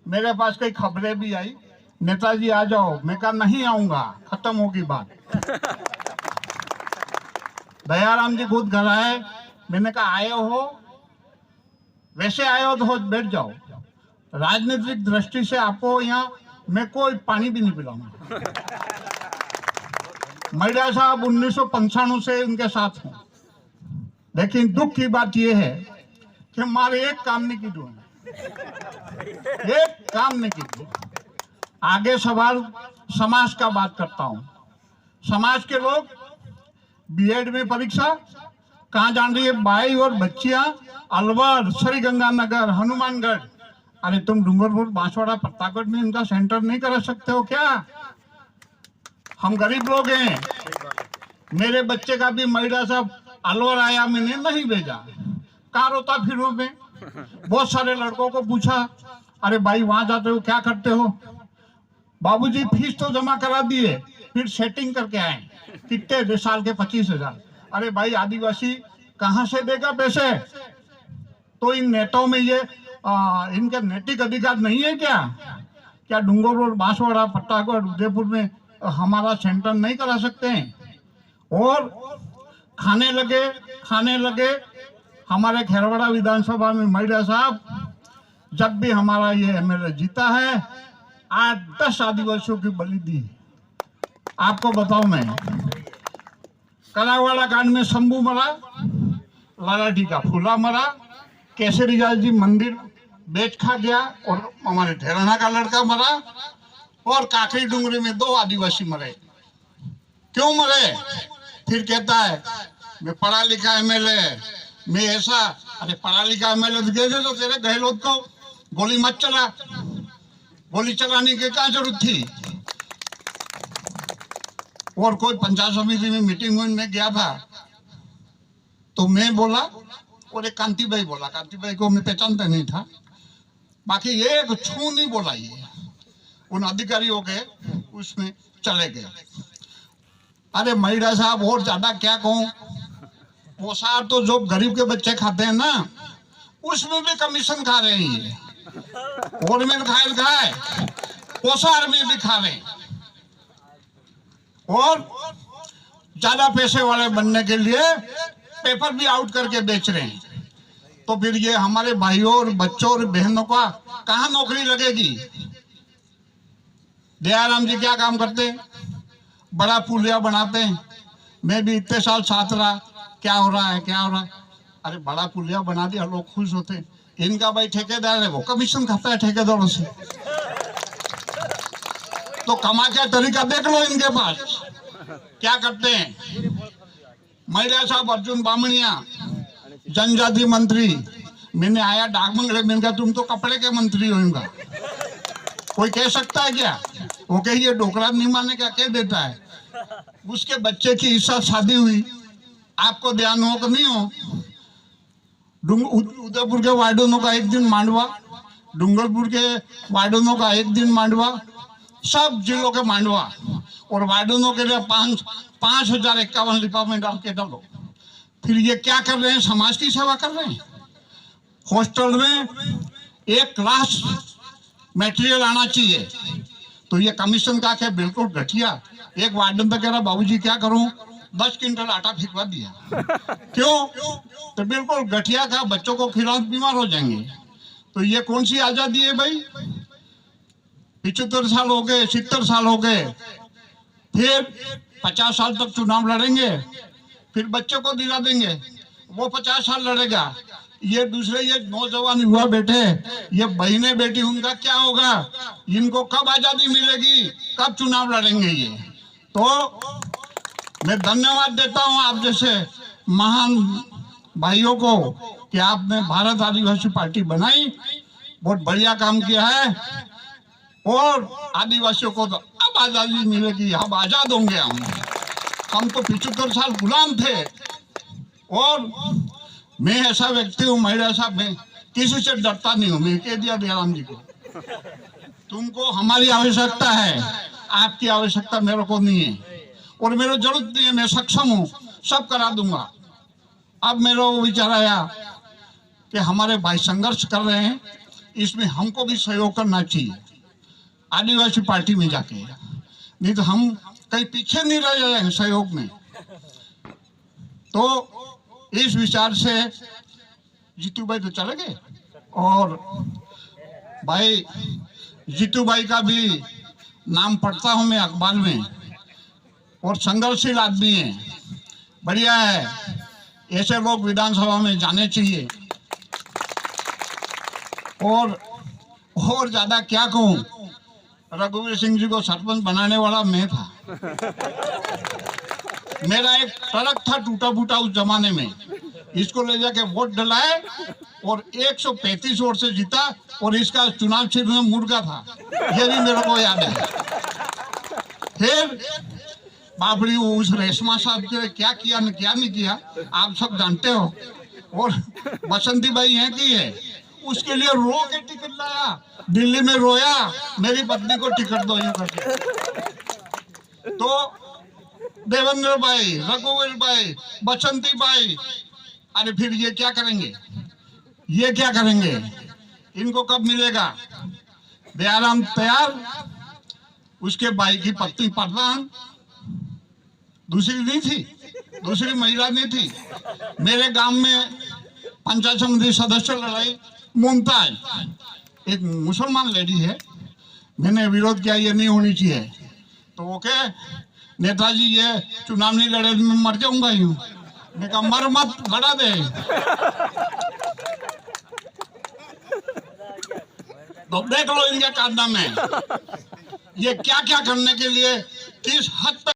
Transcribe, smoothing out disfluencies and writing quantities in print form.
मेरे पास कई खबरें भी आई, नेताजी आ जाओ। मैं कहा नहीं आऊंगा, खत्म होगी बात। दयाराम जी खुद घर आए, मैंने कहा आए हो, वैसे आए हो तो बैठ जाओ। राजनीतिक दृष्टि से आपको यहाँ मैं कोई पानी भी नहीं पिलाऊंगा। मैडा साहब 1995 से उनके साथ हूँ, लेकिन दुख की बात यह है कि हमारे एक काम नहीं की, एक काम नहीं की। आगे सवाल समाज का बात करता हूँ। समाज के लोग बीएड में परीक्षा कहाँ जान रही है, भाई और बच्चियां अलवर, श्रीगंगानगर, हनुमानगढ़। अरे तुम डूंगरपुर, बांसवाड़ा, प्रतापगढ़ में इनका सेंटर नहीं करा सकते हो क्या? हम गरीब लोग हैं। मेरे बच्चे का भी मैडा साहब अलवर आया, मैंने नहीं भेजा। कहाँ रोता फिरूं मैं? बहुत सारे लड़कों को पूछा, अरे भाई वहां जाते हो क्या करते हो? बाबूजी फीस तो जमा करा दिए, फिर सेटिंग करके आए। कितने साल के? 25,000। अरे भाई आदिवासी कहाँ से देगा पैसे? तो इन नेताओं में ये इनका नैतिक अधिकार नहीं है क्या? क्या डूंगरपुर, बांसवाड़ा, प्रतापगढ़, उदयपुर में हमारा सेंटर नहीं करा सकते हैं? और खाने लगे हमारे खेरवाड़ा विधानसभा में मैडा साहब, जब भी हमारा ये एमएलए जीता है 8-10 आदिवासियों की बलि दी। आपको बताऊं, मैं कलावाड़ा कांड में शंभू मरा, लालाटी का फूला मरा, केसरीलाल जी मंदिर बेच खा गया, और हमारे ठेराना का लड़का मरा, और काकरी डूंगरी में 2 आदिवासी मरे। क्यों मरे? फिर कहता है मैं पढ़ा लिखा एमएलए, मैं ऐसा। अरे पढ़ा लिखा एमएलए तो तेरे गहलोत को गोली मत चला, गोली चलाने की क्या जरूरत थी? और कोई पंचायत समिति में मीटिंग हुई, मैं गया था, तो मैं बोला और एक कांति भाई बोला, कांति भाई को मैं पहचानता नहीं था, बाकी एक छू नहीं बोला। ये उन अधिकारियों के उसमें चले गए। अरे मैडा साहब और ज्यादा क्या कहूं, पोसार तो जो गरीब के बच्चे खाते हैं ना, उसमें भी कमीशन खा रहे हैं। गवर्नमेंट खाए पोसार में भी खा रहे हैं, और ज्यादा पैसे वाले बनने के लिए पेपर भी आउट करके बेच रहे हैं। तो फिर ये हमारे भाइयों और बच्चों और बहनों का कहाँ नौकरी लगेगी? दयाराम जी क्या काम करते हैं? बड़ा पुलिया बनाते हैं। मैं भी इतने साल साथ रहा, क्या हो रहा है, क्या हो रहा है? अरे बड़ा पुलिया बना दिया, लोग खुश होते हैं। इनका भाई ठेकेदार है, वो कमीशन खाता है ठेकेदारों से। तो कमा का तरीका देख लो इनके पास क्या करते हैं। मैडा साहब अर्जुन बामणिया, जनजाति मंत्री, मैंने आया डाकमंगले, मैंने कहा तुम तो कपड़े के मंत्री होगा, कोई कह सकता है क्या? वो कहिए डोकरा नहीं माने क्या कह देता है। उसके बच्चे की इस साल शादी हुई, आपको ध्यान हो कि नहीं हो? उदयपुर के वार्डनों का एक दिन मांडवा, डूंगरपुर के वार्डनों का एक दिन मांडवा, सब जिलों के मांडवा, और वार्डनों के लिए 5,051 लिफाफे में डाल के डालो। फिर ये क्या कर रहे हैं? समाज की सेवा कर रहे हैं। हॉस्टल में 1 क्लास मटेरियल आना चाहिए, तो ये कमीशन का क्या बिल्कुल घटिया। एक वार्डन तो कह रहा बाबूजी क्या करूं, 10 क्विंटल आटा फिकवा दिया। क्यों? तो बिल्कुल घटिया का, बच्चों को खिलाओ बीमार हो जाएंगे। तो ये कौन सी आजादी है भाई? 75 साल हो गए, 70 साल हो गए, फिर 50 साल तक चुनाव लड़ेंगे, फिर बच्चों को दिला देंगे, वो 50 साल लड़ेगा। ये दूसरे ये नौजवान युवा बेटे, ये बहने बेटी, उनका क्या होगा? इनको कब आजादी मिलेगी, कब चुनाव लड़ेंगे ये? तो मैं धन्यवाद देता हूं आप जैसे महान भाइयों को कि आपने भारत आदिवासी पार्टी बनाई, बहुत बढ़िया काम किया है। और आदिवासियों को तो अब आजादी मिलेगी, अब आजाद होंगे हम तो 75 साल गुलाम थे। और मैं ऐसा व्यक्ति हूँ मैडा साहब, मैं किसी से डरता नहीं हूँ। मैं कह दिया दयाराम जी को, तुमको हमारी आवश्यकता है, आपकी आवश्यकता मेरे को नहीं है, और मेरे जरूरत नहीं है, मैं सक्षम हूँ, सब करा दूंगा। अब मेरा वो विचार आया कि हमारे भाई संघर्ष कर रहे हैं, इसमें हमको भी सहयोग करना चाहिए आदिवासी पार्टी में जाके, नहीं तो हम कहीं पीछे नहीं रह जाएंगे सहयोग में। तो इस विचार से जीतू भाई तो चले गए, और भाई जीतू भाई का भी नाम पढ़ता हूं मैं अखबार में, और संघर्षशील आदमी है, बढ़िया है। ऐसे लोग विधानसभा में जाने चाहिए। और ज्यादा क्या कहूं, रघुवीर सिंह जी को सरपंच बनाने वाला मैं था। मेरा एक ट्रक था टूटा फूटा उस जमाने में, इसको ले जाके वोट डलाए और 135 वोट से जीता, और इसका चुनाव क्षेत्र में मुर्गा था, ये भी मेरे को याद है। फिर बाबरी उस रेशमा साहब के क्या किया न क्या नहीं किया आप सब जानते हो। और बसंती भाई है कि है, उसके लिए रो के टिकट लाया, दिल्ली में रोया मेरी पत्नी को टिकट दो यूं करके। तो देवेंद्र भाई, रघुवीर भाई, बसंती भाई, अरे फिर ये क्या करेंगे, ये क्या करेंगे, इनको कब मिलेगा? दयाराम तैयार, उसके भाई की पत्नी प्रधान, दूसरी नहीं थी, दूसरी महिला नहीं थी। मेरे गांव में पंचायत समिति सदस्य लड़ाई मुमताज, एक मुसलमान लेडी है, मैंने विरोध किया ये नहीं होनी चाहिए, तो वो क्या नेताजी ये चुनाव नहीं लड़े मैं मर जाऊंगा यूं। मैं कहा मर मत, लड़ा दे। तो देख लो इनके कारनामे, ये क्या क्या करने के लिए किस हद तक